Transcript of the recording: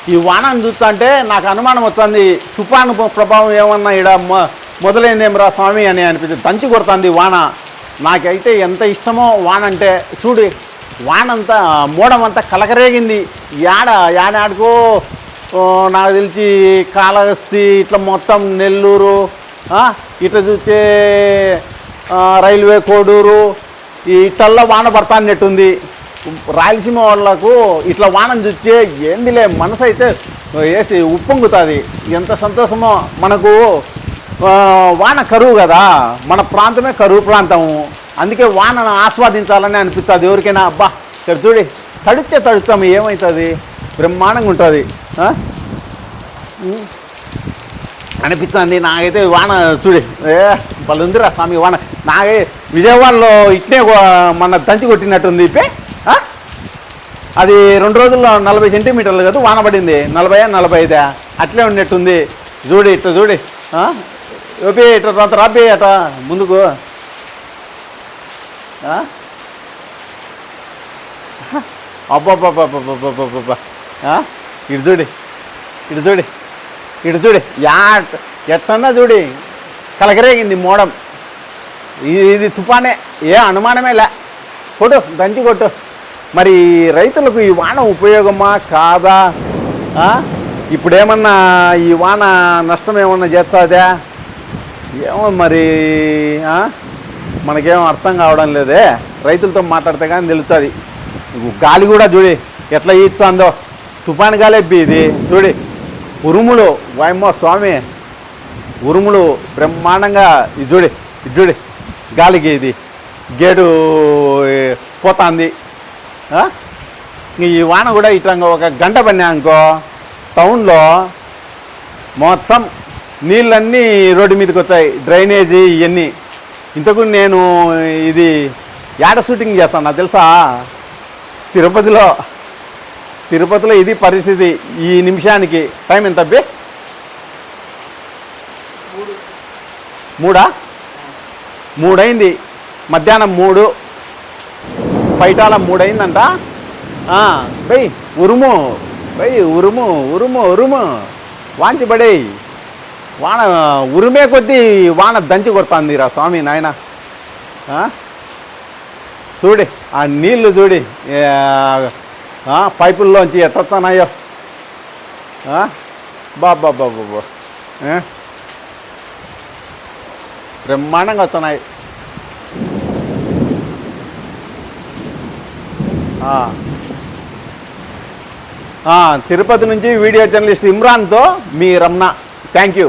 ఈ వానను చూస్తా అంటే నాకు అనుమానం వస్తుంది, తుఫాను ప్రభావం ఏమన్నా ఇక్కడ మొదలైందేమరా స్వామి అని అనిపిస్తుంది. దంచి కొడుతుంది వాన. నాకైతే ఎంత ఇష్టమో వాన అంటే. చూడు వానంతా మోడమంతా కలకరేగింది. యాడాడుకో నాకు తెలిసి కాళహస్తి ఇట్లా మొత్తం నెల్లూరు ఇట్లా చూస్తే రైల్వే కోడూరు ఇట్లల్లో వాన పడతాన్నట్టుంది. రాయలసీమ వాళ్ళకు ఇట్లా వానను చూస్తే ఏందిలే మనసు అయితే వేసి ఉప్పొంగుతుంది. ఎంత సంతోషమో. మనకు వాన కరువు కదా, మన ప్రాంతమే కరువు ప్రాంతము. అందుకే వానను ఆస్వాదించాలని అనిపిస్తుంది ఎవరికైనా. అబ్బా ఇక్కడ చూడి తడిస్తే తడుస్తాము ఏమవుతుంది, బ్రహ్మాండంగా ఉంటుంది అనిపిస్తుంది నాకైతే. వాన చూడి వాళ్ళు ఉందిరా స్వామి వాన. నాకే విజయవాడలో ఇట్నే మన దంచి కొట్టినట్టుంది. అది 2 రోజుల్లో 40 సెంటీమీటర్లు కదా వాన పడింది. 40-45 అట్లే ఉన్నట్టుంది. చూడి ఇట్లా చూడి ఓపి ఇట్లా రాపి అట ముందుకు. అబ్బాబ్బాబ్బాబ్బాబ్బాబ్బా ఇటు చూడి ఇటు చూడి ఇటు చూడి ఎట్టన్నా చూడి కలకరేగింది మోడం. ఇది తుఫానే, ఏ అనుమానమే లే. కొట్టు దంచి కొట్టు. మరి రైతులకు ఈ వాన ఉపయోగమా కాదా? ఇప్పుడేమన్నా ఈ వాన నష్టం ఏమన్నా చేస్తుందా ఏమో మరి. మనకేమో అర్థం కావడం లేదే. రైతులతో మాట్లాడితే కానీ తెలుస్తుంది. గాలి కూడా చూడి ఎట్లా ఈచ్చాందో, తుఫాను గాలి ఇది చూడి. ఉరుములు వాయమ్మో స్వామి, ఉరుములు బ్రహ్మాండంగా. ఇది చూడి ఇది చూడి గాలికి ఇది గేటు పోతుంది. ఈ వాన కూడా ఇట్లా ఒక గంట పడినాకో టౌన్లో మొత్తం నీళ్ళన్నీ రోడ్డు మీదకి వచ్చాయి, డ్రైనేజీ ఇవన్నీ. ఇంతకు నేను ఇది యాడ షూటింగ్ చేస్తాను నాకు తెలుసా, తిరుపతిలో ఇది పరిస్థితి. ఈ నిమిషానికి టైం ఎంత అబ్బి? 3 అయింది. మధ్యాహ్నం 3 పైటాల 3 అయిందంట. బై ఉరుము ఉరుము వాంచిబడే వాన ఉరిమే కొద్దీ వాన దంచి కొడుతుంది రా స్వామి నాయన. చూడి ఆ నీళ్లు చూడి పైపుల్లోంచి ఎట్టొస్తున్నాయో. బాబా బ్రహ్మాండంగా వస్తున్నాయి. తిరుపతి నుంచి వీడియో జర్నలిస్ట్ ఇమ్రాన్తో మీ రమణ. Thank you.